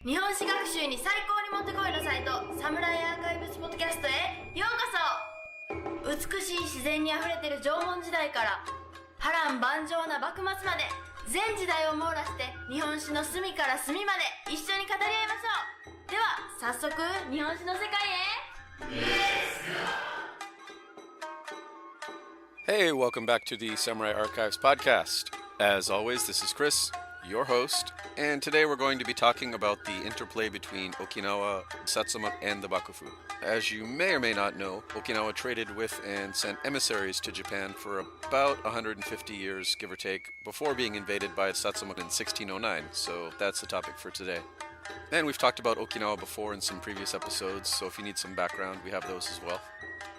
日本史学習に最高にもってこいのサイトサムライアーカイブスポッドキャストへようこそ。美しい自然にあふれてる縄文時代から波乱万丈な幕末まで全時代を網羅して日本史の隅から隅まで一緒に語り合いましょう。では早速日本史の世界へ。Hey, welcome back to the Samurai Archives podcast. As always, this is Chris, your host, and today we're going to be talking about the interplay between Okinawa, Satsuma, and the Bakufu. As you may or may not know, Okinawa traded with and sent emissaries to Japan for about 150 years, give or take, before being invaded by Satsuma in 1609, so that's the topic for today. And we've talked about Okinawa before in some previous episodes, so if you need some background, we have those as well.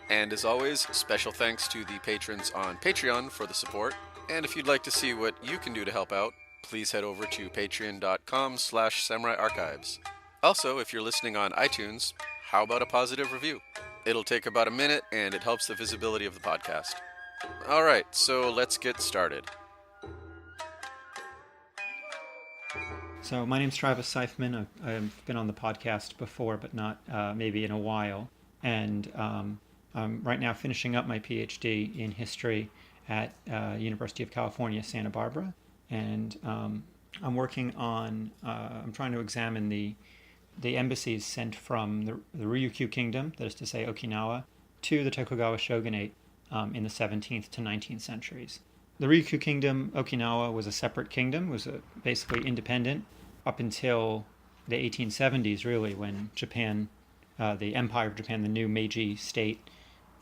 And as always, special thanks to the patrons on Patreon for the support. And if you'd like to see what you can do to help out, please head over to patreon.com/samuraiarchives. Also, if you're listening on iTunes, how about a positive review? It'll take about a minute and it helps the visibility of the podcast. Alright, so let's get started. So my name's Travis Seifman. I've been on the podcast before, but not maybe in a while. And I'm right now finishing up my PhD in history at University of California, Santa Barbara. And I'm working on, I'm trying to examine the embassies sent from the Ryukyu kingdom, that is to say Okinawa, to the Tokugawa shogunate in the 17th to 19th centuries. The Ryukyu kingdom, Okinawa, was a separate kingdom, was basically independent up until the 1870s, really, when Japan, the Empire of Japan, the new Meiji state,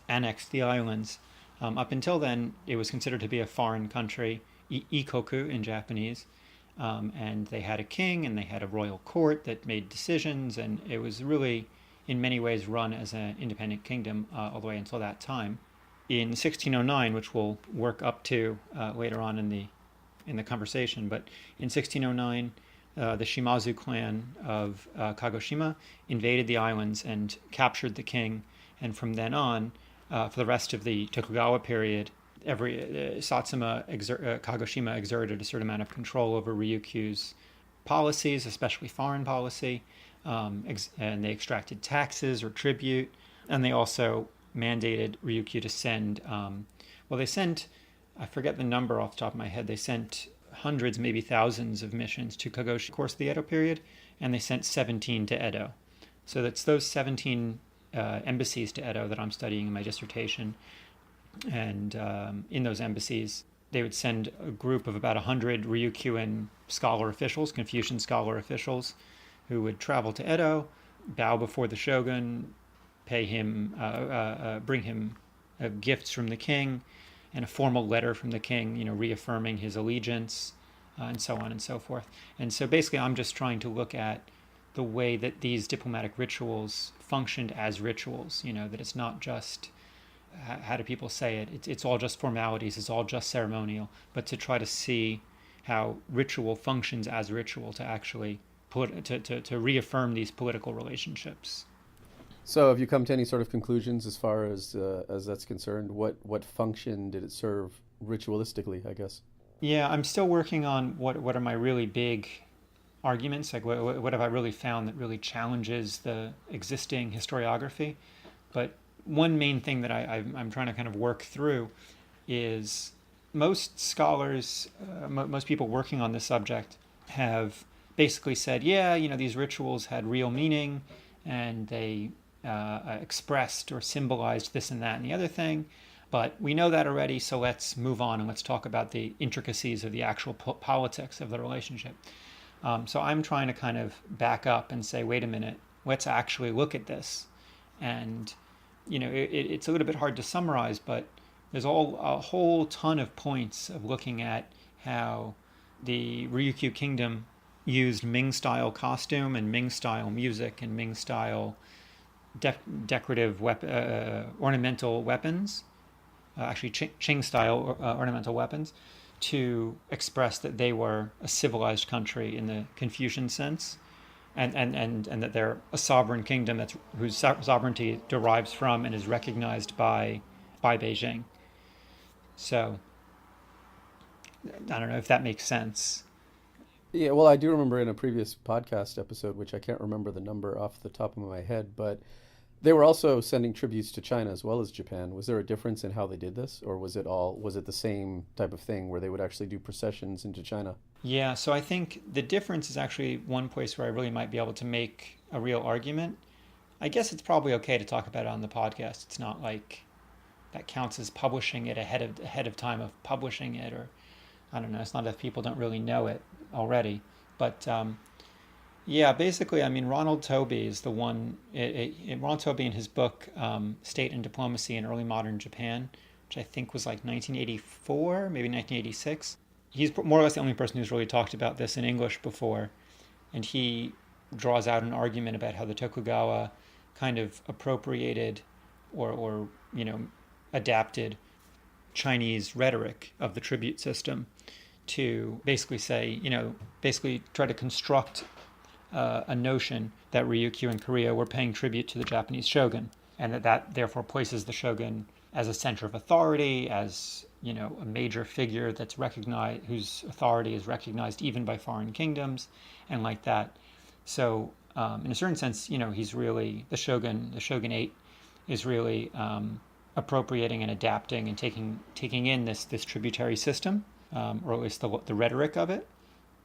annexed the islands. Up until then, it was considered to be a foreign country, ikoku in Japanese, and they had a king and they had a royal court that made decisions, and it was really, in many ways, run as an independent kingdom all the way until that time. In 1609, which we'll work up to later on in the conversation, but in 1609, the Shimazu clan of Kagoshima invaded the islands and captured the king, and from then on, for the rest of the Tokugawa period, Satsuma, Kagoshima exerted a certain amount of control over Ryukyu's policies, especially foreign policy, and they extracted taxes or tribute, and they also mandated Ryukyu to send, they sent, I forget the number off the top of my head, they sent hundreds, maybe thousands of missions to Kagoshima, of course, the Edo period, and they sent 17 to Edo. So that's those 17 embassies to Edo that I'm studying in my dissertation. And in those embassies, they would send a group of about 100 Ryukyuan scholar officials, Confucian scholar officials, who would travel to Edo, bow before the shogun, pay him, bring him gifts from the king, and a formal letter from the king, reaffirming his allegiance, and so on and so forth. And so basically, I'm just trying to look at the way that these diplomatic rituals functioned as rituals, that it's not just, how do people say it? It's all just formalities, it's all just ceremonial, but to try to see how ritual functions as ritual to actually to reaffirm these political relationships. So have you come to any sort of conclusions as far as that's concerned? What function did it serve ritualistically, I guess? Yeah, I'm still working on what are my really big arguments, like what have I really found that really challenges the existing historiography. But one main thing that I'm trying to kind of work through is most scholars, most people working on this subject have basically said, these rituals had real meaning and they expressed or symbolized this and that and the other thing. But we know that already, so let's move on and let's talk about the intricacies of the actual politics of the relationship. So I'm trying to kind of back up and say, wait a minute, let's actually look at this. And, it's a little bit hard to summarize, but there's a whole ton of points of looking at how the Ryukyu kingdom used Ming-style costume and Ming-style music and Ming-style decorative ornamental weapons, actually Qing-style ornamental weapons, to express that they were a civilized country in the Confucian sense, and that they're a sovereign kingdom whose sovereignty derives from and is recognized by Beijing. So I don't know if that makes sense. Yeah, well, I do remember in a previous podcast episode, which I can't remember the number off the top of my head, but they were also sending tributes to China as well as Japan. Was there a difference in how they did this, or was it the same type of thing where they would actually do processions into China? Yeah, so I think the difference is actually one place where I really might be able to make a real argument. I guess it's probably okay to talk about it on the podcast. It's not like that counts as publishing it ahead of time of publishing it, or I don't know. It's not if people don't really know it already, but yeah, basically, I mean, Ronald Tobey is the one. Ronald Tobey in his book "State and Diplomacy in Early Modern Japan," which I think was like 1984, maybe 1986. He's more or less the only person who's really talked about this in English before, and he draws out an argument about how the Tokugawa kind of appropriated or adapted Chinese rhetoric of the tribute system to basically say, basically try to construct a notion that Ryukyu and Korea were paying tribute to the Japanese shogun, and that therefore places the shogun as a center of authority, as a major figure that's recognized, whose authority is recognized even by foreign kingdoms, and like that. So, in a certain sense, he's really the shogunate is really appropriating and adapting and taking in this tributary system, or at least the rhetoric of it.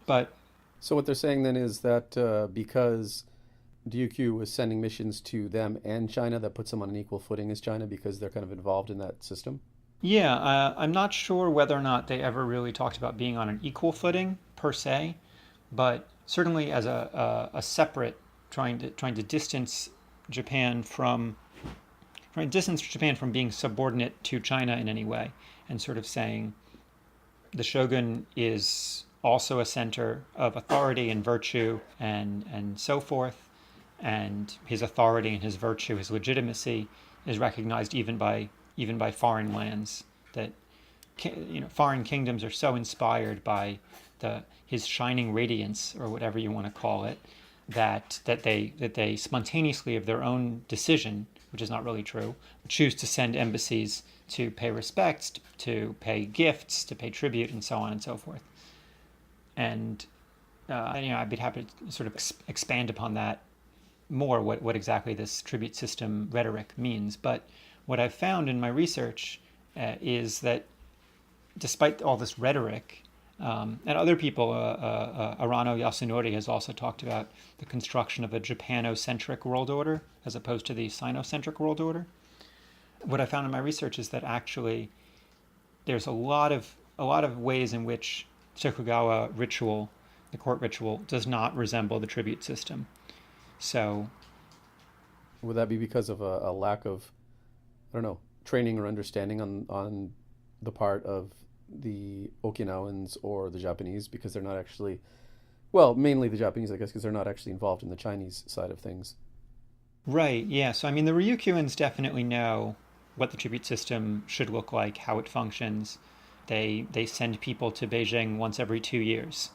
But so what they're saying then is that because Ryukyu was sending missions to them and China, that puts them on an equal footing as China because they're kind of involved in that system? Yeah, I'm not sure whether or not they ever really talked about being on an equal footing per se, but certainly as a separate, trying to distance Japan from being subordinate to China in any way, and sort of saying the shogun is also a center of authority and virtue and so forth, and his authority and his virtue, his legitimacy, is recognized even by foreign lands. That foreign kingdoms are so inspired by his shining radiance, or whatever you want to call it, that they spontaneously, of their own decision, which is not really true, choose to send embassies to pay respects, to pay gifts, to pay tribute, and so on and so forth. And I'd be happy to sort of expand upon that more, what exactly this tribute system rhetoric means. But what I've found in my research is that despite all this rhetoric, and other people, Arano Yasunori has also talked about the construction of a Japanocentric world order as opposed to the Sinocentric world order. What I found in my research is that actually there's a lot of ways in which Tokugawa ritual, the court ritual, does not resemble the tribute system. So, would that be because of a lack of, I don't know, training or understanding on the part of the Okinawans or the Japanese, because they're not actually, well, mainly the Japanese, I guess, because they're not actually involved in the Chinese side of things? Right, yeah. So, I mean, the Ryukyuans definitely know what the tribute system should look like, how it functions. They send people to Beijing once every 2 years,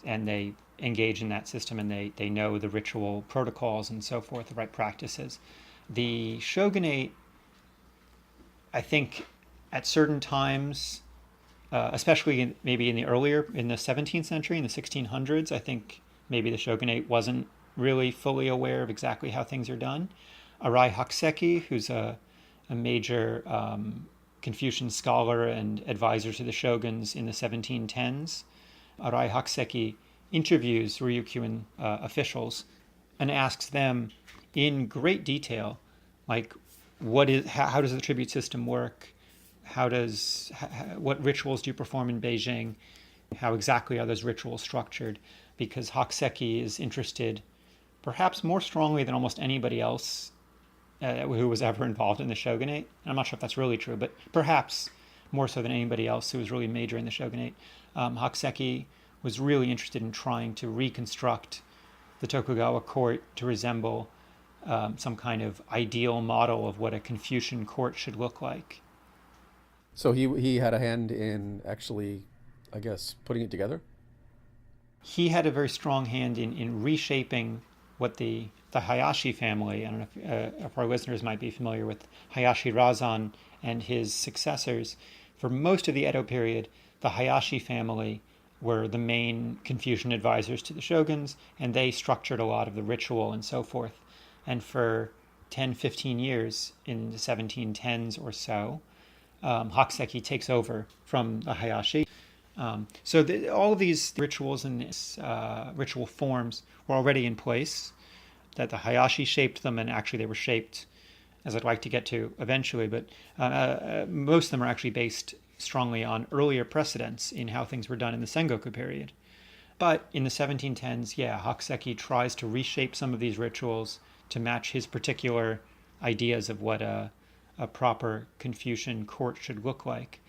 and they engage in that system, and they know the ritual protocols and so forth, the right practices. The shogunate, I think, at certain times, especially maybe in the 17th century, in the 1600s, I think maybe the shogunate wasn't really fully aware of exactly how things are done. Arai Hakuseki, who's a major Confucian scholar and advisor to the shoguns in the 1710s, Arai Hakuseki interviews Ryukyuan officials and asks them in great detail, like, how does the tribute system work? What rituals do you perform in Beijing? How exactly are those rituals structured? Because Hakuseki is interested, perhaps more strongly than almost anybody else who was ever involved in the shogunate. I'm not sure if that's really true, but perhaps more so than anybody else who was really major in the shogunate. Hakuseki was really interested in trying to reconstruct the Tokugawa court to resemble some kind of ideal model of what a Confucian court should look like. So he had a hand in actually, I guess, putting it together? He had a very strong hand in reshaping what the Hayashi family, I don't know if our listeners might be familiar with Hayashi Razan and his successors. For most of the Edo period, the Hayashi family were the main Confucian advisors to the shoguns, and they structured a lot of the ritual and so forth. And for 10, 15 years, in the 1710s or so, Hakuseki takes over from the Hayashi. All of these rituals and ritual forms were already in place, that the Hayashi shaped them, and actually they were shaped, as I'd like to get to eventually, but most of them are actually based strongly on earlier precedents in how things were done in the Sengoku period. But in the 1710s, Hakuseki tries to reshape some of these rituals to match his particular ideas of what a proper Confucian court should look like,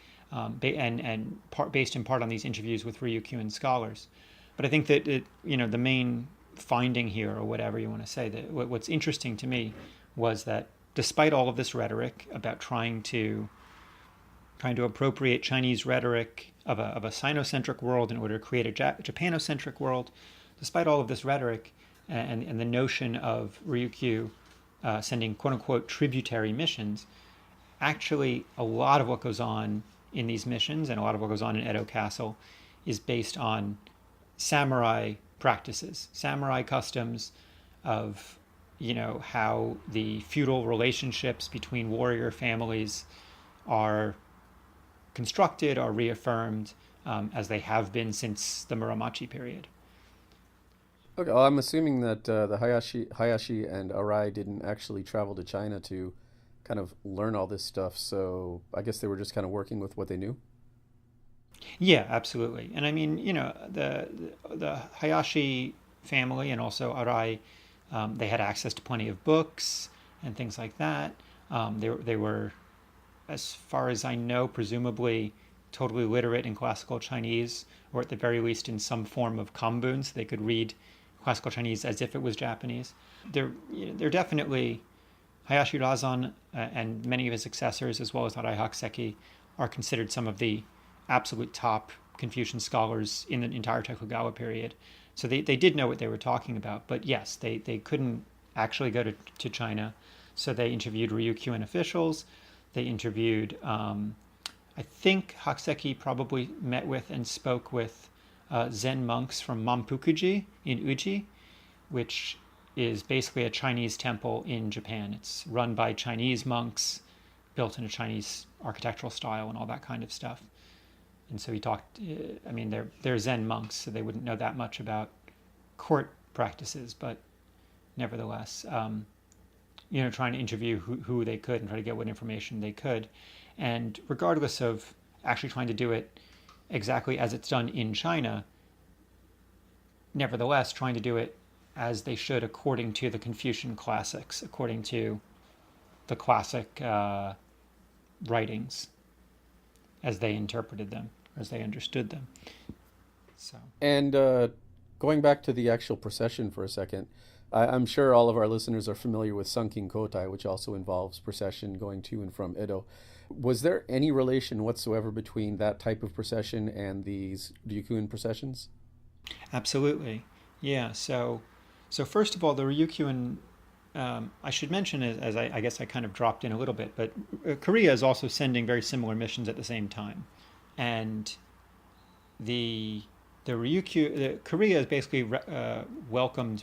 based in part on these interviews with Ryukyu and scholars. But I think that the main finding here, or whatever you want to say, that what's interesting to me was that despite all of this rhetoric about trying to appropriate Chinese rhetoric of a Sino-centric world in order to create a Japanocentric world, despite all of this rhetoric and the notion of Ryukyu sending quote-unquote tributary missions, actually a lot of what goes on in these missions and a lot of what goes on in Edo Castle is based on samurai practices, samurai customs of, how the feudal relationships between warrior families are constructed, are reaffirmed, as they have been since the Muromachi period. Okay, well, I'm assuming that the Hayashi and Arai didn't actually travel to China to kind of learn all this stuff, so I guess they were just kind of working with what they knew? Yeah, absolutely. And I mean, the Hayashi family and also Arai, they had access to plenty of books and things like that. They were, as far as I know, presumably totally literate in classical Chinese, or at the very least in some form of kambun, so they could read classical Chinese as if it was Japanese. They're definitely, Hayashi Razan and many of his successors, as well as Arai Hakuseki, are considered some of the absolute top Confucian scholars in the entire Tokugawa period. So they did know what they were talking about. But yes, they couldn't actually go to China. So they interviewed Ryukyuan officials. They interviewed, I think Hakuseki probably met with and spoke with Zen monks from Mampukuji in Uji, which is basically a Chinese temple in Japan. It's run by Chinese monks, built in a Chinese architectural style and all that kind of stuff. And so he talked, they're Zen monks, so they wouldn't know that much about court practices, but nevertheless, trying to interview who they could and try to get what information they could. And regardless of actually trying to do it exactly as it's done in China, nevertheless, trying to do it as they should according to the Confucian classics, according to the classic writings as they interpreted them, as they understood them. So. And going back to the actual procession for a second, I'm sure all of our listeners are familiar with Sankin Kotai, which also involves procession going to and from Edo. Was there any relation whatsoever between that type of procession and these Ryukyuan processions? Absolutely. Yeah. So first of all, the Ryukyuan, I should mention, as I guess I kind of dropped in a little bit, but Korea is also sending very similar missions at the same time. And the Ryukyu, Korea is basically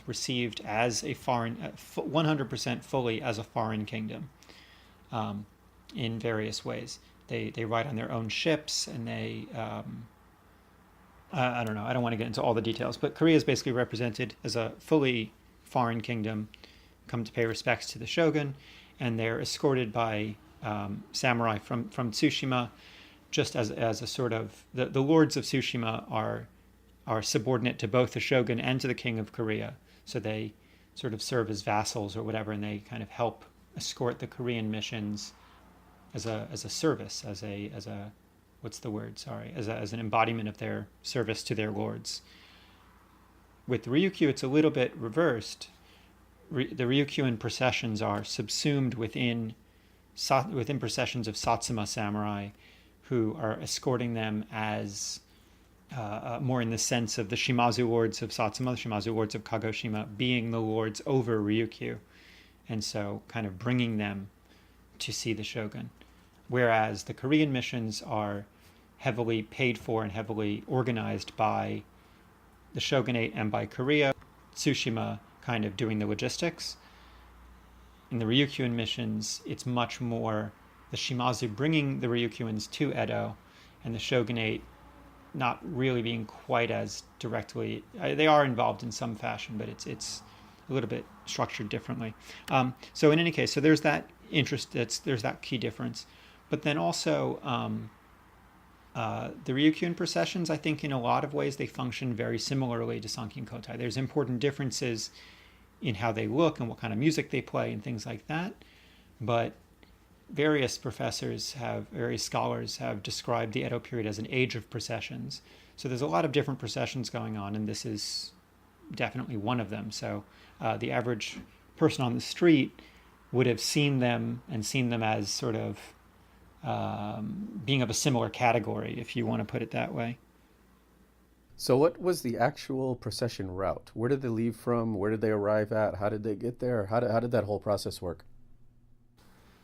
received as a foreign, 100% fully as a foreign kingdom, in various ways. They ride on their own ships, and they, I don't know, I don't want to get into all the details, but Korea is basically represented as a fully foreign kingdom, come to pay respects to the shogun, and they're escorted by samurai from Tsushima, just as a sort of, the lords of Tsushima are subordinate to both the shogun and to the king of Korea. So they sort of serve as vassals or whatever, and they kind of help escort the Korean missions as a service, as a what's the word? Sorry, as an embodiment of their service to their lords. With Ryukyu, it's a little bit reversed. The Ryukyuan processions are subsumed within processions of Satsuma samurai, who are escorting them as more in the sense of the Shimazu lords of Satsuma, the Shimazu lords of Kagoshima, being the lords over Ryukyu, and so kind of bringing them to see the shogun. Whereas the Korean missions heavily paid for and heavily organized by the shogunate and by Korea. Tsushima kind of doing the logistics. In the Ryukyuan missions, it's much more the Shimazu bringing the Ryukyuans to Edo, and the shogunate not really being quite as directly. They are involved in some fashion, but it's a little bit structured differently. So in any case, so there's that interest. There's that key difference, but then also the Ryukyuan processions, I think in a lot of ways they function very similarly to Sankin Kotai. There's important differences in how they look and what kind of music they play and things like that, but various scholars have described the Edo period as an age of processions. So there's a lot of different processions going on, and this is definitely one of them. So the average person on the street would have seen them as sort of being of a similar category, if you want to put it that way. So what was the actual procession route? Where did they leave from? Where did they arrive at? How did they get there? How did that whole process work?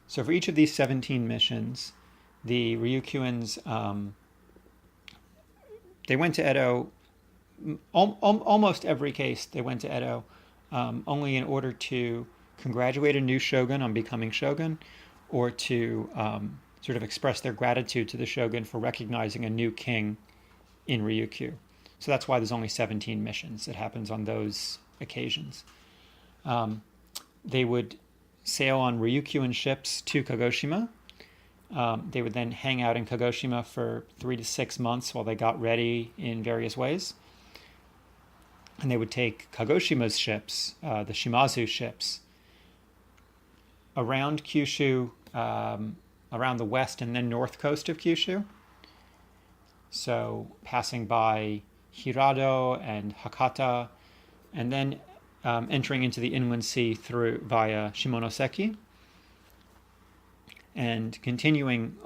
So for each of these 17 missions, the Ryukyuans, they went to Edo, almost every case they went to Edo only in order to congratulate a new shogun on becoming shogun, or to sort of express their gratitude to the shogun for recognizing a new king in Ryukyu. So that's why there's only 17 missions. It happens on those occasions. They would sail on Ryukyuan ships to Kagoshima. They would then hang out in Kagoshima for 3 to 6 months while they got ready in various ways. And they would take Kagoshima's ships, the Shimazu ships, around Kyushu, around the west and then north coast of Kyushu. So passing by Hirado and Hakata, and then entering into the inland sea via Shimonoseki, and continuing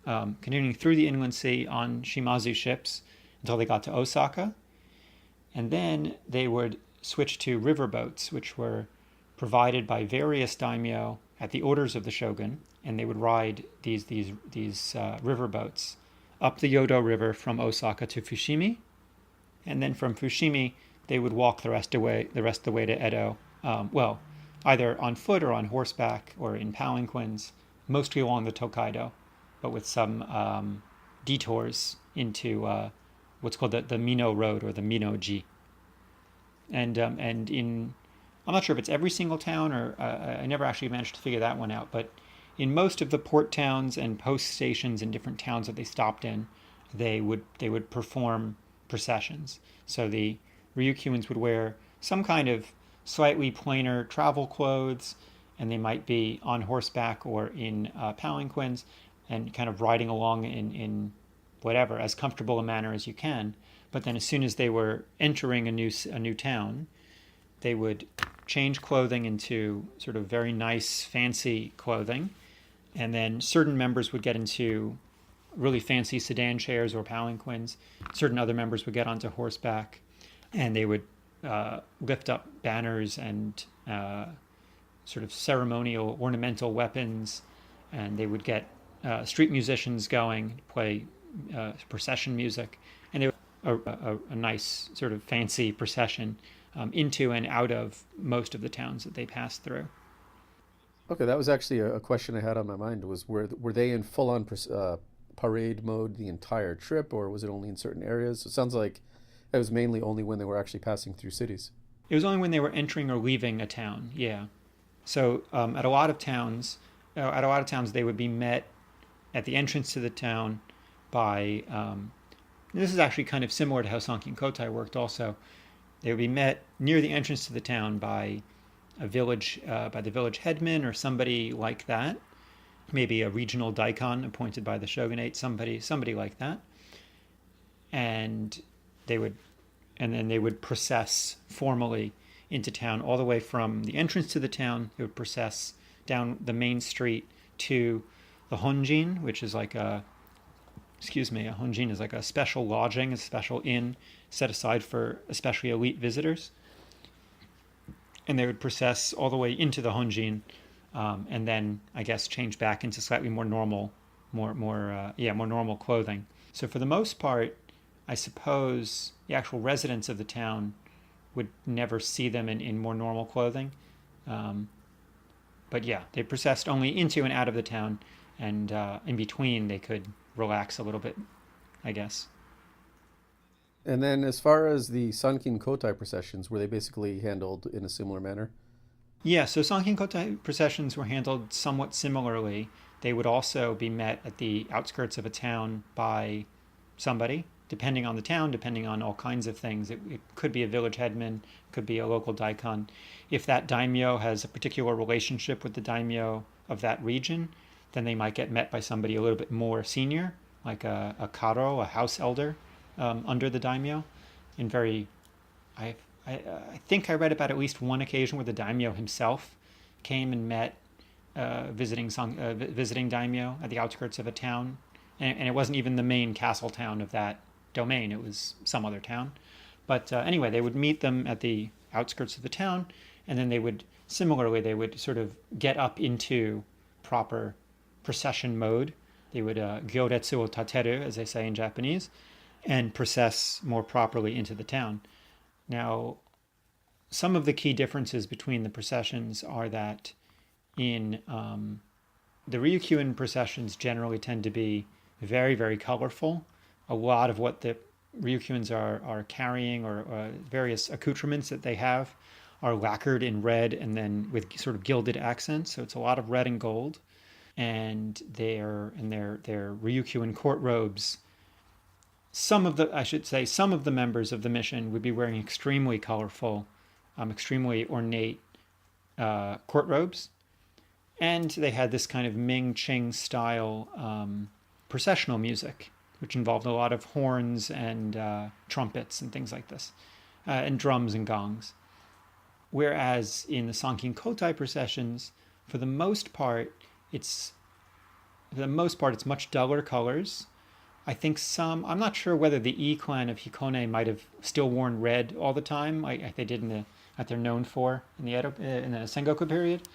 through the inland sea on Shimazu ships until they got to Osaka. And then they would switch to riverboats, which were provided by various daimyo at the orders of the shogun, and they would ride these riverboats up the Yodo River from Osaka to Fushimi, and then from Fushimi they would walk the rest of the way to Edo, either on foot or on horseback or in palanquins, mostly along the Tokaido, but with some detours into what's called the Mino Road or the Mino-ji. And in, I'm not sure if it's every single town, or I never actually managed to figure that one out, but in most of the port towns and post stations in different towns that they stopped in, they would perform processions. So the Ryukyuans would wear some kind of slightly plainer travel clothes, and they might be on horseback or in palanquins, and kind of riding along in whatever, as comfortable a manner as you can. But then as soon as they were entering a new town, they would change clothing into sort of very nice, fancy clothing. And then certain members would get into really fancy sedan chairs or palanquins. Certain other members would get onto horseback, and they would lift up banners and sort of ceremonial ornamental weapons. And they would get street musicians going, play procession music. And they would a nice sort of fancy procession into and out of most of the towns that they passed through. Okay, that was actually a question I had on my mind. Were they in full-on parade mode the entire trip, or was it only in certain areas? It sounds like it was mainly only when they were actually passing through cities. It was only when they were entering or leaving a town, yeah. So at a lot of towns, they would be met at the entrance to the town by, and this is actually kind of similar to how Sankin Kotai worked also. They would be met near the entrance to the town by a village, by the village headman or somebody like that, maybe a regional daikon appointed by the shogunate, somebody like that, and then they would process formally into town all the way from the entrance to the town. They would process down the main street to the honjin, which is like a honjin is like a special lodging, a special inn set aside for especially elite visitors. And they would process all the way into the honjin, and then I guess change back into slightly more normal, more normal clothing. So for the most part, I suppose the actual residents of the town would never see them in more normal clothing. Um, but yeah, they processed only into and out of the town, and in between they could relax a little bit, I guess. And then, as far as the Sankin Kotai processions, were they basically handled in a similar manner? Yeah, so Sankin Kotai processions were handled somewhat similarly. They would also be met at the outskirts of a town by somebody, depending on the town, depending on all kinds of things. It could be a village headman, could be a local daikon. If that daimyo has a particular relationship with the daimyo of that region, then they might get met by somebody a little bit more senior, like a karo, a house elder, under the daimyo. In very, I, I think I read about at least one occasion where the daimyo himself came and met visiting daimyo at the outskirts of a town, and it wasn't even the main castle town of that domain. It was some other town. But anyway, they would meet them at the outskirts of the town, and then they would sort of get up into proper procession mode. They would gyoretsu o tateru, as they say in Japanese, and process more properly into the town. Now, some of the key differences between the processions are that in the Ryukyuan processions generally tend to be very, very colorful. A lot of what the Ryukyuans are carrying or various accoutrements that they have are lacquered in red and then with sort of gilded accents. So it's a lot of red and gold. And their Ryukyuan court robes, some of the members of the mission would be wearing extremely colorful, extremely ornate court robes. And they had this kind of Ming Qing style processional music, which involved a lot of horns and trumpets and things like this, and drums and gongs. Whereas in the Sankin Kotai processions, for the most part, it's much duller colors. I think I'm not sure whether the E clan of Hikone might have still worn red all the time, like they did that they're known for in the Sengoku period.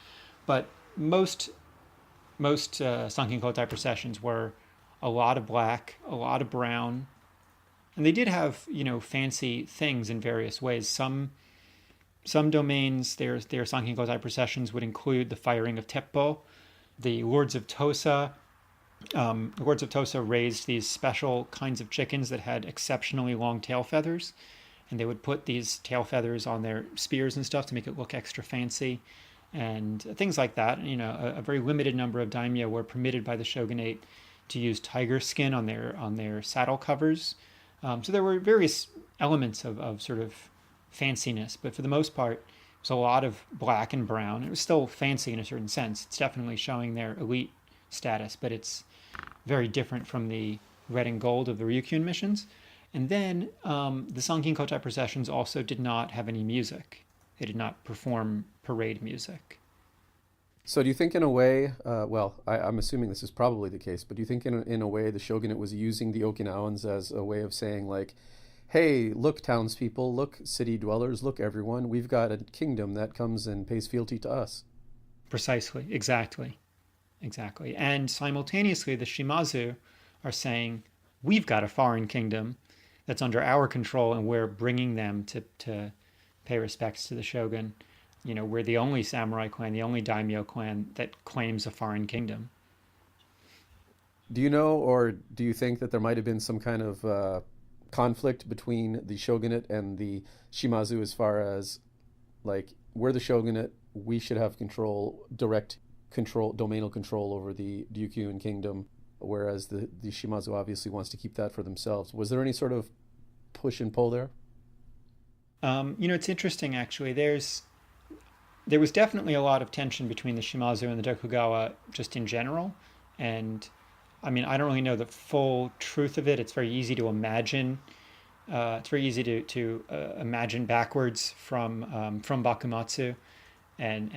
But most Sankin Kotai processions were a lot of black, a lot of brown, and they did have fancy things in various ways. Some domains, their Sankin Kotai processions would include the firing of teppo. The Lords of Tosa raised these special kinds of chickens that had exceptionally long tail feathers, and they would put these tail feathers on their spears and stuff to make it look extra fancy, and things like that. A very limited number of daimyo were permitted by the shogunate to use tiger skin on their saddle covers. So there were various elements of sort of fanciness, but for the most part, it was a lot of black and brown. It was still fancy in a certain sense. It's definitely showing their elite status, but it's very different from the red and gold of the Ryukyuan missions. And then the Sankin Kotai processions also did not have any music. They did not perform parade music. So do you think in a way, I'm assuming this is probably the case, but do you think in a way the shogunate was using the Okinawans as a way of saying, like, hey, look, townspeople, look, city dwellers, look, everyone, we've got a kingdom that comes and pays fealty to us? Precisely, exactly. And simultaneously, the Shimazu are saying, we've got a foreign kingdom that's under our control, and we're bringing them to pay respects to the shogun. We're the only samurai clan, the only daimyo clan that claims a foreign kingdom. Do you know, or do you think that there might have been some kind of conflict between the shogunate and the Shimazu as far as, like, we're the shogunate, we should have direct control, domainal control over the Ryukyuan kingdom, whereas the Shimazu obviously wants to keep that for themselves. Was there any sort of push and pull there? It's interesting, actually. There was definitely a lot of tension between the Shimazu and the Tokugawa just in general. And I mean, I don't really know the full truth of it. It's very easy to imagine. It's very easy to imagine backwards from Bakumatsu and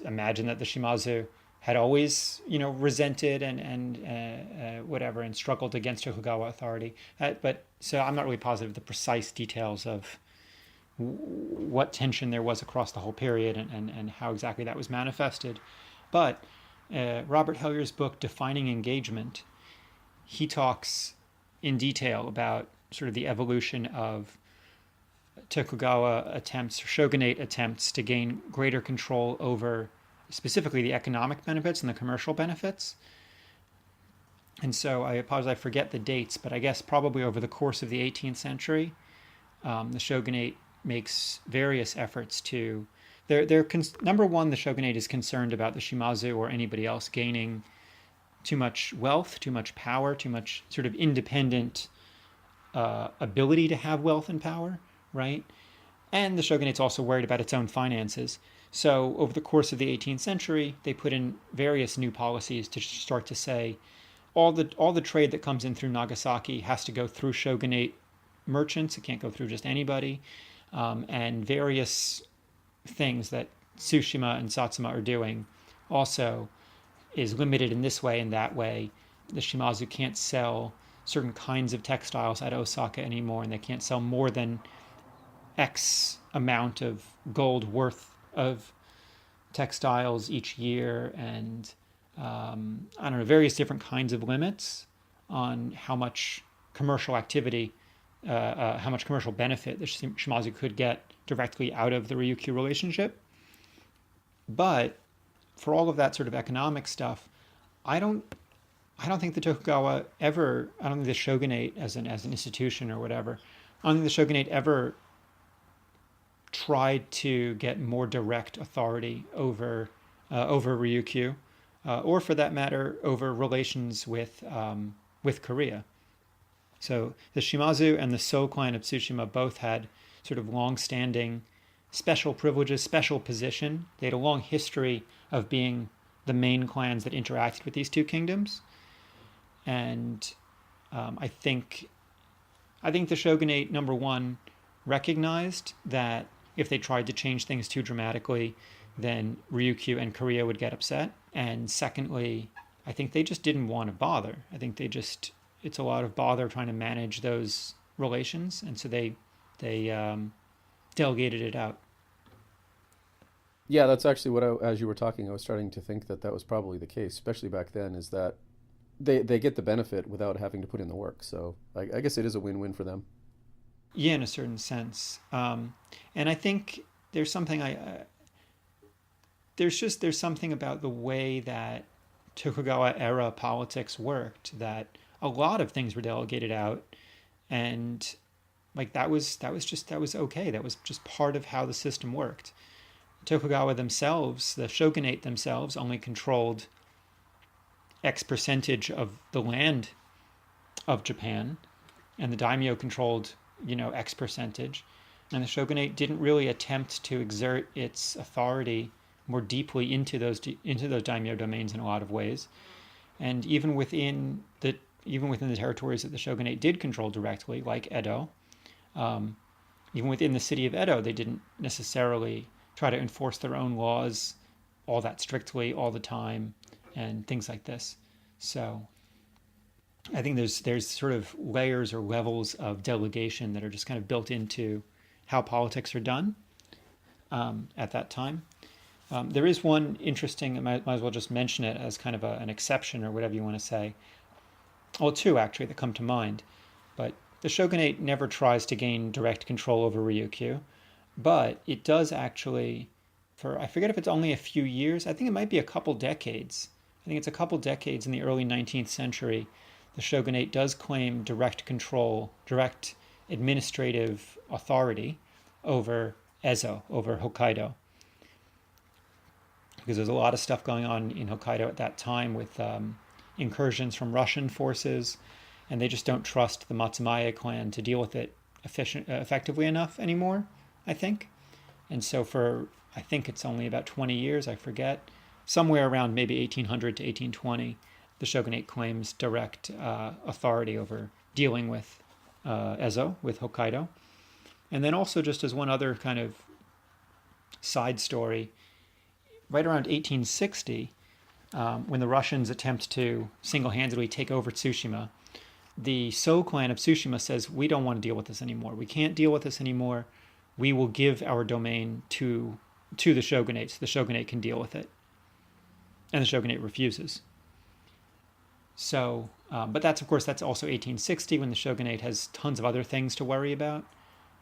imagine that the Shimazu had always, resented and whatever, and struggled against Tokugawa authority. But so I'm not really positive the precise details of what tension there was across the whole period and how exactly that was manifested. But Robert Hellier's book, Defining Engagement, he talks in detail about sort of the evolution of Tokugawa attempts, or shogunate attempts, to gain greater control over specifically the economic benefits and the commercial benefits. And so I apologize, I forget the dates, but I guess probably over the course of the 18th century, the shogunate makes various efforts to... Number one, the shogunate is concerned about the Shimazu or anybody else gaining too much wealth, too much power, too much sort of independent ability to have wealth and power, right? And the shogunate's also worried about its own finances. So over the course of the 18th century, they put in various new policies to start to say all the trade that comes in through Nagasaki has to go through shogunate merchants. It can't go through just anybody. And various things that Tsushima and Satsuma are doing also is limited in this way and that way. The Shimazu can't sell certain kinds of textiles at Osaka anymore, and they can't sell more than X amount of gold worth of textiles each year, and I don't know, various different kinds of limits on how much commercial activity, how much commercial benefit the Shimazu could get directly out of the Ryukyu relationship. But for all of that sort of economic stuff, I don't think the Tokugawa ever, I don't think the shogunate as an institution or whatever, I don't think the shogunate ever tried to get more direct authority over Ryukyu, or for that matter, over relations with Korea. So the Shimazu and the So clan of Tsushima both had sort of long-standing special privileges, special position. They had a long history of being the main clans that interacted with these two kingdoms. And I think the shogunate, number one, recognized that if they tried to change things too dramatically, then Ryukyu and Korea would get upset. And secondly, I think they just didn't want to bother. I think it's a lot of bother trying to manage those relations. And so they delegated it out. Yeah, that's actually what as you were talking, I was starting to think that was probably the case, especially back then, is that they get the benefit without having to put in the work. So I guess it is a win-win for them. Yeah, in a certain sense. And I think there's something there's something about the way that Tokugawa era politics worked, that a lot of things were delegated out, and like that was okay. That was just part of how the system worked. Tokugawa themselves, the shogunate themselves, only controlled X percentage of the land of Japan, and the daimyo controlled, X percentage. And the shogunate didn't really attempt to exert its authority more deeply into those daimyo domains in a lot of ways. And even within the territories that the shogunate did control directly, like Edo, even within the city of Edo, they didn't necessarily try to enforce their own laws all that strictly all the time and things like this. So I think there's sort of layers or levels of delegation that are just kind of built into how politics are done at that time. There is one interesting, I might as well just mention it as kind of an exception or whatever you want to say. Well, two actually that come to mind. But the shogunate never tries to gain direct control over Ryukyu, but it does actually, I forget if it's only a few years, I think it might be a couple decades. I think it's a couple decades in the early 19th century. The shogunate does claim direct control, direct administrative authority over Ezo, over Hokkaido. Because there's a lot of stuff going on in Hokkaido at that time with incursions from Russian forces, and they just don't trust the Matsumae clan to deal with it effectively enough anymore, I think. And so I think it's only about 20 years, I forget, somewhere around maybe 1800 to 1820, the shogunate claims direct authority over dealing with Ezo, with Hokkaido. And then also, just as one other kind of side story, right around 1860, when the Russians attempt to single-handedly take over Tsushima, the So clan of Tsushima says, we don't want to deal with this anymore. We can't deal with this anymore. We will give our domain to the shogunate so the shogunate can deal with it. And the shogunate refuses. So, but that's, of course, that's also 1860 when the shogunate has tons of other things to worry about.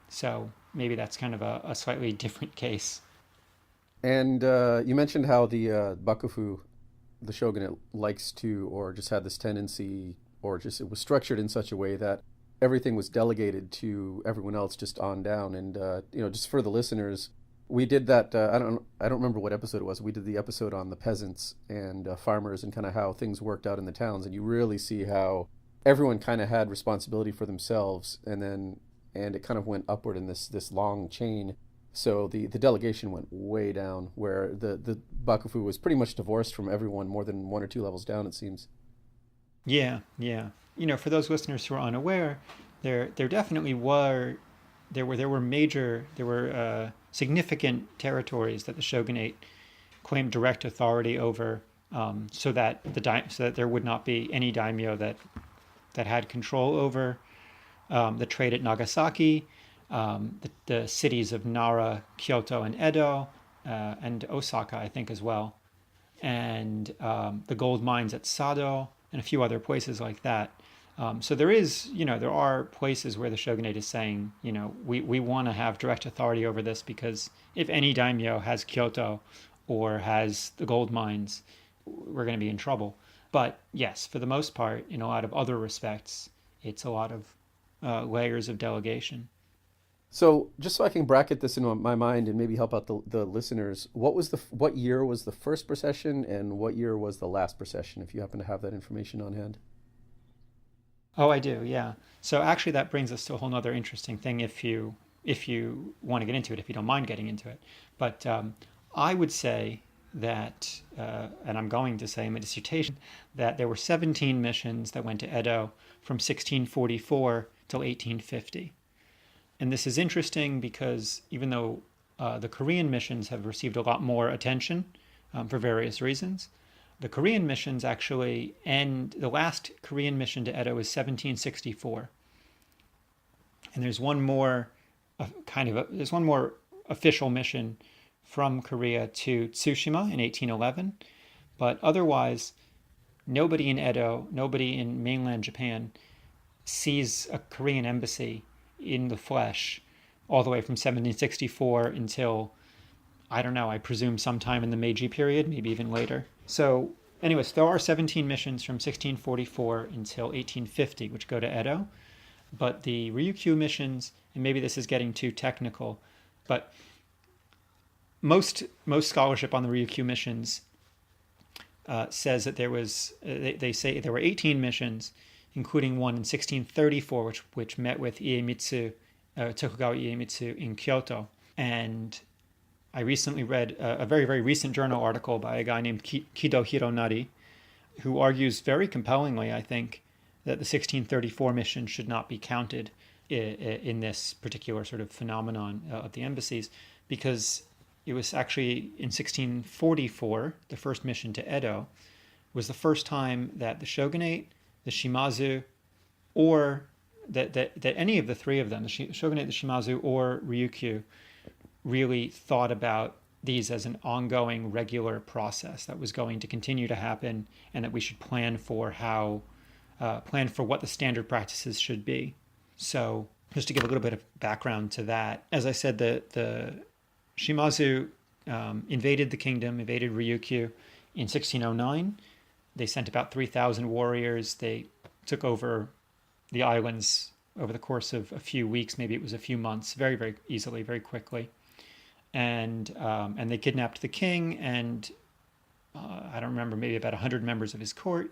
So maybe that's kind of a slightly different case. And you mentioned how the Bakufu, the shogunate, likes to, or just had this tendency, or just it was structured in such a way that everything was delegated to everyone else, just on down. And just for the listeners, we did that. I don't remember what episode it was. We did the episode on the peasants and farmers and kind of how things worked out in the towns, and you really see how everyone kind of had responsibility for themselves, and it kind of went upward in this long chain. So the delegation went way down, where the Bakufu was pretty much divorced from everyone more than one or two levels down, it seems. Yeah, yeah. For those listeners who are unaware, there definitely were significant territories that the shogunate claimed direct authority over, so that there would not be any daimyo that had control over the trade at Nagasaki, the cities of Nara, Kyoto, and Edo, and Osaka, I think, as well, and the gold mines at Sado, and a few other places like that. So there are places where the shogunate is saying, we want to have direct authority over this, because if any daimyo has Kyoto or has the gold mines, we're going to be in trouble. But yes, for the most part, in a lot of other respects, it's a lot of layers of delegation. So just so I can bracket this in my mind and maybe help out the listeners, what year was the first procession and what year was the last procession, if you happen to have that information on hand? Oh, I do, yeah. So actually, that brings us to a whole other interesting thing, if you want to get into it, if you don't mind getting into it. But I would say that, and I'm going to say in my dissertation, that there were 17 missions that went to Edo from 1644 till 1850. And this is interesting because even though the Korean missions have received a lot more attention for various reasons, the Korean missions actually end. The last Korean mission to Edo is 1764, and there's one more official mission from Korea to Tsushima in 1811, but otherwise, nobody in Edo, nobody in mainland Japan, sees a Korean embassy in the flesh all the way from 1764 until, I don't know, I presume sometime in the Meiji period, maybe even later. So anyways, there are 17 missions from 1644 until 1850, which go to Edo. But the Ryukyu missions, and maybe this is getting too technical, but most scholarship on the Ryukyu missions says that they say there were 18 missions, including one in 1634, which met with Tokugawa Iemitsu in Kyoto. And I recently read a very, very recent journal article by a guy named Kido Hironari, who argues very compellingly, I think, that the 1634 mission should not be counted in this particular sort of phenomenon of the embassies, because it was actually in 1644, the first mission to Edo, was the first time that the shogunate, the Shimazu, or that any of the three of them, the shogunate, the Shimazu, or Ryukyu, really thought about these as an ongoing, regular process that was going to continue to happen, and that we should plan for what the standard practices should be. So, just to give a little bit of background to that, as I said, the Shimazu invaded the kingdom, invaded Ryukyu in 1609. They sent about 3,000 warriors. They took over the islands over the course of a few weeks, maybe it was a few months, very, very easily, very quickly. And they kidnapped the king and I don't remember, maybe about 100 members of his court.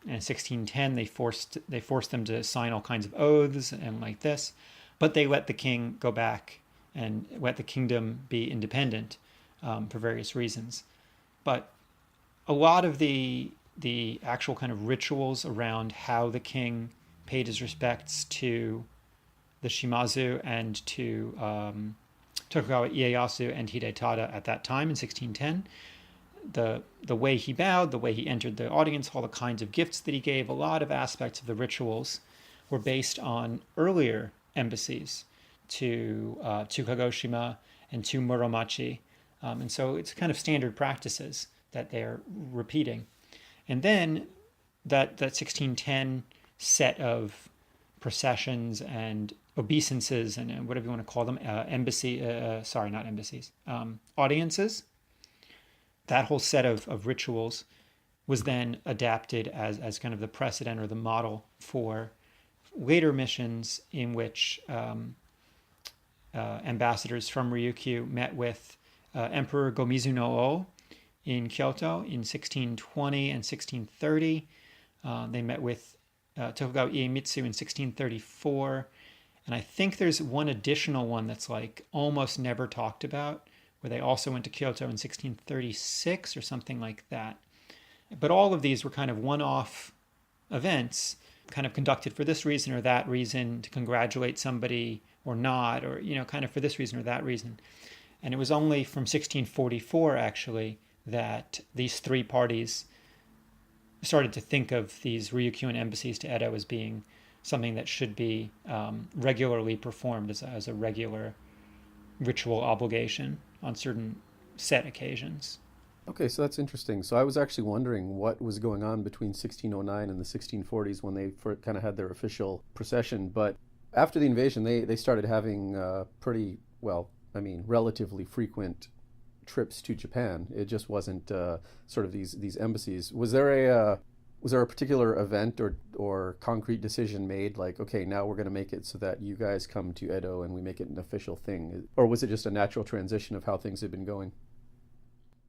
And in 1610, they forced them to sign all kinds of oaths and like this, but they let the king go back and let the kingdom be independent for various reasons. But a lot of the actual kind of rituals around how the king paid his respects to the Shimazu and to Tokugawa Ieyasu and Hidetada at that time in 1610, the way he bowed, the way he entered the audience, all the kinds of gifts that he gave, a lot of aspects of the rituals were based on earlier embassies to Kagoshima and to Muromachi. And so it's kind of standard practices that they're repeating. And then that 1610 set of processions and obeisances and whatever you want to call them, audiences, that whole set of rituals was then adapted as kind of the precedent or the model for later missions in which ambassadors from Ryukyu met with Emperor Go-Mizu no O in Kyoto in 1620 and 1630. They met with Tokugawa Iemitsu in 1634. And I think there's one additional one that's like almost never talked about, where they also went to Kyoto in 1636 or something like that. But all of these were kind of one-off events, kind of conducted for this reason or that reason, to congratulate somebody or not, or, kind of for this reason or that reason. And it was only from 1644, actually, that these three parties started to think of these Ryukyuan embassies to Edo as being something that should be regularly performed as a regular ritual obligation on certain set occasions. Okay, so that's interesting. So I was actually wondering what was going on between 1609 and the 1640s when they kind of had their official procession. But after the invasion, they started having relatively frequent trips to Japan. It just wasn't sort of these embassies. Was there a particular event or concrete decision made, like, okay, now we're going to make it so that you guys come to Edo and we make it an official thing? Or was it just a natural transition of how things had been going?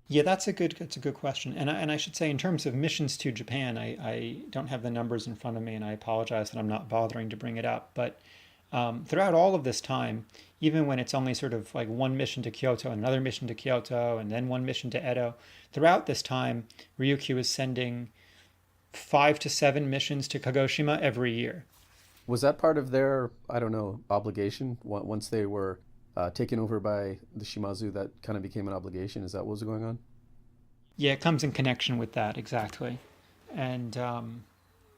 Yeah, that's a good question. And I should say, in terms of missions to Japan, I don't have the numbers in front of me, and I apologize that I'm not bothering to bring it up. But throughout all of this time, even when it's only sort of like one mission to Kyoto, another mission to Kyoto, and then one mission to Edo, throughout this time, Ryukyu is sending 5 to 7 missions to Kagoshima every year. Was that part of their, obligation once they were taken over by the Shimazu? That kind of became an obligation? Is that what was going on? Yeah, it comes in connection with that, exactly. And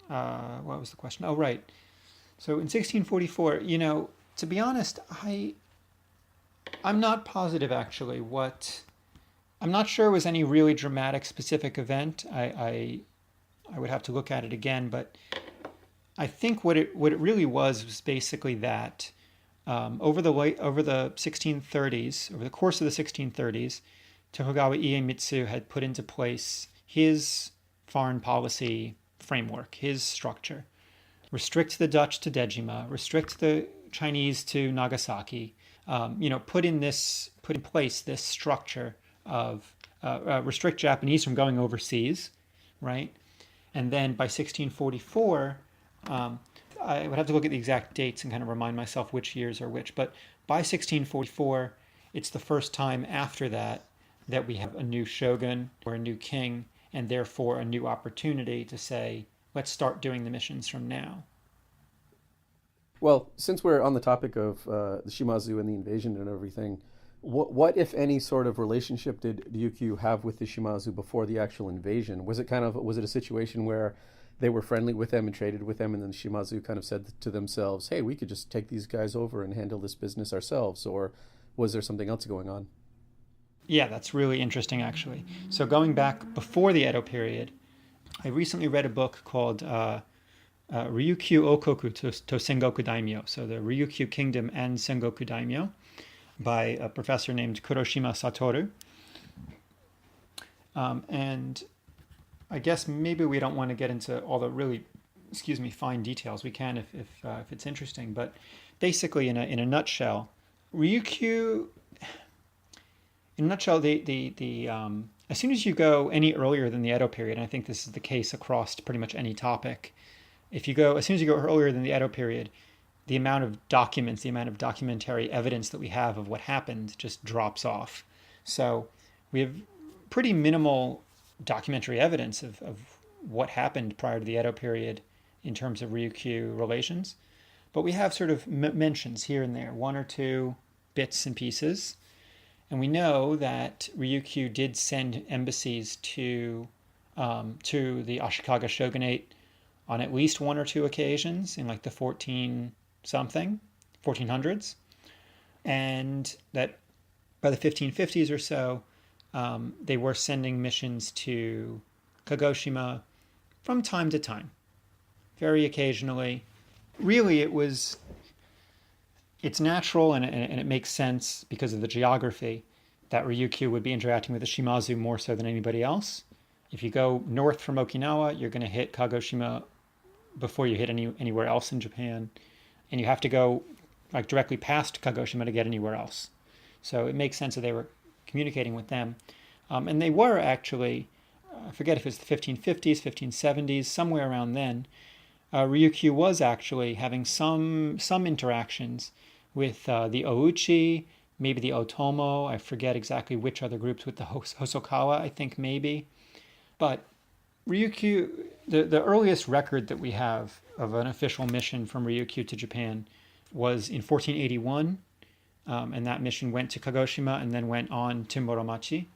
what was the question? Oh, right. So in 1644, to be honest, I'm not positive, actually, I'm not sure it was any really dramatic specific event. I would have to look at it again, but I think what it really was basically that over the 1630s, over the course of the 1630s, Tokugawa Iemitsu had put into place his foreign policy framework, his structure. Restrict the Dutch to Dejima, restrict the Chinese to Nagasaki, put in place this structure of restrict Japanese from going overseas, right? And then by 1644, I would have to look at the exact dates and kind of remind myself which years are which, but by 1644, it's the first time after that we have a new shogun or a new king, and therefore a new opportunity to say, let's start doing the missions from now. Well, since we're on the topic of the Shimazu and the invasion and everything, what if any sort of relationship did Ryukyu have with the Shimazu before the actual invasion? Was it a situation where they were friendly with them and traded with them, and then Shimazu kind of said to themselves, hey, we could just take these guys over and handle this business ourselves? Or was there something else going on? Yeah, that's really interesting, actually. So going back before the Edo period, I recently read a book called Ryukyu Okoku to Sengoku Daimyo, so the Ryukyu Kingdom and Sengoku Daimyo, by a professor named Kuroshima Satoru. And I guess maybe we don't want to get into all the really, fine details. We can if it's interesting. But basically, in a nutshell, Ryukyu, in a nutshell, as soon as you go any earlier than the Edo period, and I think this is the case across pretty much any topic, as soon as you go earlier than the Edo period, the amount of documents, the amount of documentary evidence that we have of what happened just drops off. So we have pretty minimal documentary evidence of what happened prior to the Edo period in terms of Ryukyu relations. But we have sort of mentions here and there, one or two bits and pieces. And we know that Ryukyu did send embassies to the Ashikaga shogunate on at least one or two occasions in like the 1400s. And that by the 1550s or so, they were sending missions to Kagoshima, from time to time, very occasionally. Really, it's natural and it makes sense because of the geography that Ryukyu would be interacting with the Shimazu more so than anybody else. If you go north from Okinawa, you're going to hit Kagoshima before you hit anywhere else in Japan. And you have to go like directly past Kagoshima to get anywhere else. So it makes sense that they were communicating with them. And they were actually, I forget if it was the 1550s, 1570s, somewhere around then, Ryukyu was actually having some interactions with the Ouchi, maybe the Otomo. I forget exactly which other groups, with the Hosokawa, I think maybe. But Ryukyu, the earliest record that we have of an official mission from Ryukyu to Japan was in 1481. And that mission went to Kagoshima and then went on to Muromachi.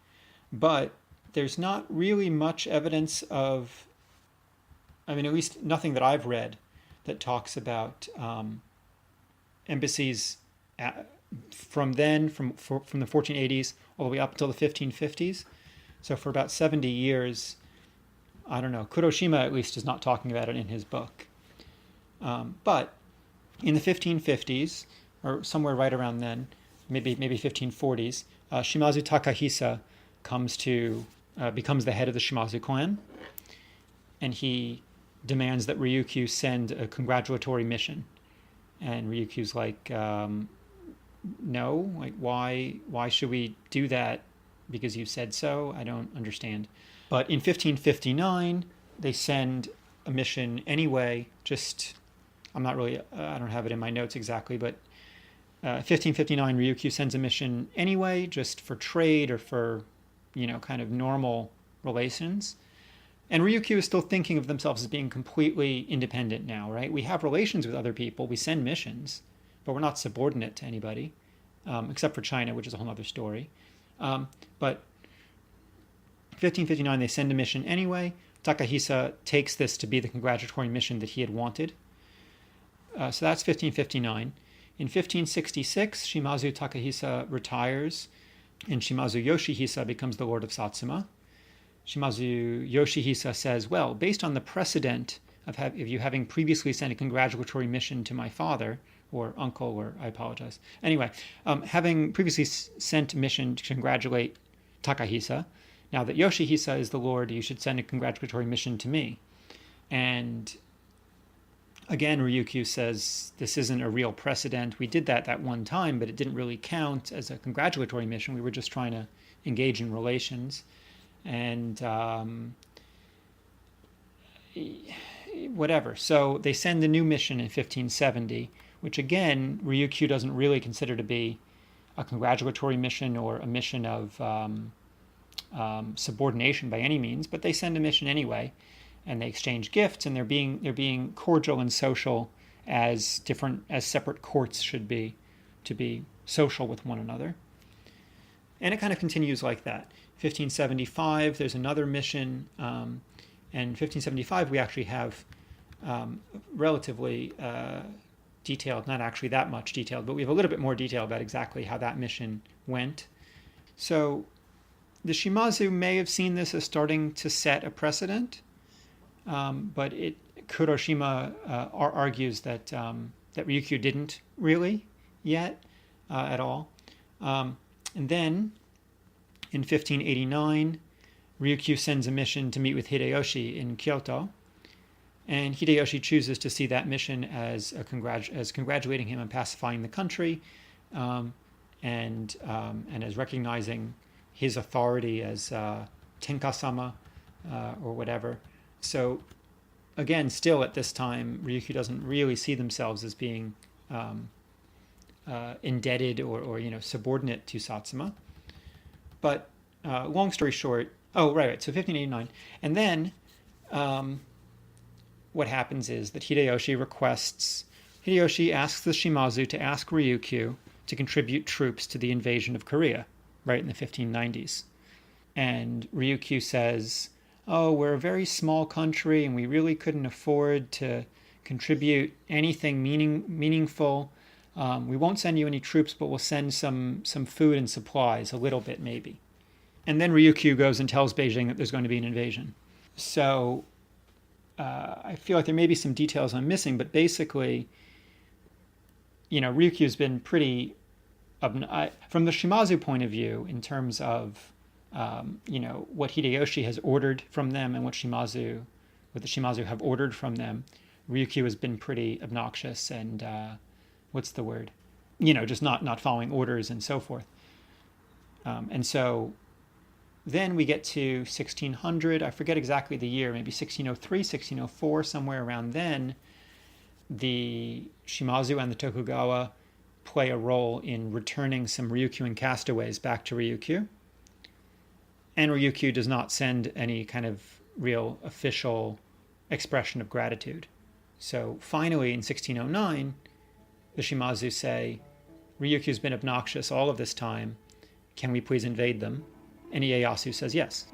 But there's not really much evidence of, at least nothing that I've read that talks about embassies from then, from the 1480s all the way up until the 1550s. So for about 70 years, I don't know, Kuroshima at least is not talking about it in his book. But in the 1550s, or somewhere right around then, maybe 1540s, Shimazu Takahisa becomes the head of the Shimazu clan, and he demands that Ryukyu send a congratulatory mission. And Ryukyu's like, no, like why should we do that? Because you said so? I don't understand. But in 1559, they send a mission anyway. I don't have it in my notes exactly, but 1559, Ryukyu sends a mission anyway, just for trade or for, kind of normal relations. And Ryukyu is still thinking of themselves as being completely independent now, right? We have relations with other people, we send missions, but we're not subordinate to anybody, except for China, which is a whole other story. But 1559, they send a mission anyway. Takahisa takes this to be the congratulatory mission that he had wanted. So that's 1559. In 1566, Shimazu Takahisa retires, and Shimazu Yoshihisa becomes the Lord of Satsuma. Shimazu Yoshihisa says, well, based on the precedent of you having previously sent a congratulatory mission to my father, or uncle, or I apologize. Anyway, having previously sent a mission to congratulate Takahisa, now that Yoshihisa is the Lord, you should send a congratulatory mission to me. And again, Ryukyu says, this isn't a real precedent. We did that one time, but it didn't really count as a congratulatory mission. We were just trying to engage in relations. And whatever. So they send the new mission in 1570, which again, Ryukyu doesn't really consider to be a congratulatory mission or a mission of subordination by any means, but they send a mission anyway, and they exchange gifts, and they're being cordial and social as separate courts should be, to be social with one another. And it kind of continues like that. 1575, there's another mission, and 1575 we actually have relatively detailed, not actually that much detailed, but we have a little bit more detail about exactly how that mission went. So the Shimazu may have seen this as starting to set a precedent, but Kuroshima argues that Ryukyu didn't really yet at all. And then in 1589, Ryukyu sends a mission to meet with Hideyoshi in Kyoto, and Hideyoshi chooses to see that mission as congratulating him on pacifying the country, and as recognizing his authority as Tenka-sama or whatever. So again, still at this time, Ryukyu doesn't really see themselves as being indebted or subordinate to Satsuma. But long story short, so 1589. And then what happens is that Hideyoshi asks the Shimazu to ask Ryukyu to contribute troops to the invasion of Korea, right in the 1590s. And Ryukyu says, we're a very small country and we really couldn't afford to contribute anything meaningful. We won't send you any troops, but we'll send some food and supplies, a little bit maybe. And then Ryukyu goes and tells Beijing that there's going to be an invasion. So I feel like there may be some details I'm missing, but basically, Ryukyu's been pretty, from the Shimazu point of view, in terms of, what Hideyoshi has ordered from them and what the Shimazu have ordered from them. Ryukyu has been pretty obnoxious and, what's the word? Just not following orders and so forth. And so then we get to 1600, I forget exactly the year, maybe 1603, 1604, somewhere around then. The Shimazu and the Tokugawa play a role in returning some Ryukyuan castaways back to Ryukyu. And Ryukyu does not send any kind of real official expression of gratitude. So finally, in 1609, the Shimazu say, Ryukyu's been obnoxious all of this time. Can we please invade them? And Ieyasu says yes.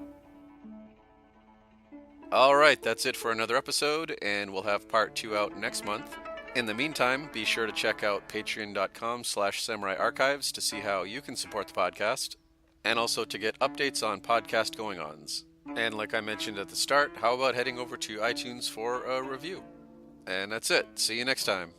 All right, that's it for another episode, and we'll have part 2 out next month. In the meantime, be sure to check out patreon.com/samuraiarchives to see how you can support the podcast, and also to get updates on podcast going-ons. And like I mentioned at the start, how about heading over to iTunes for a review? And that's it. See you next time.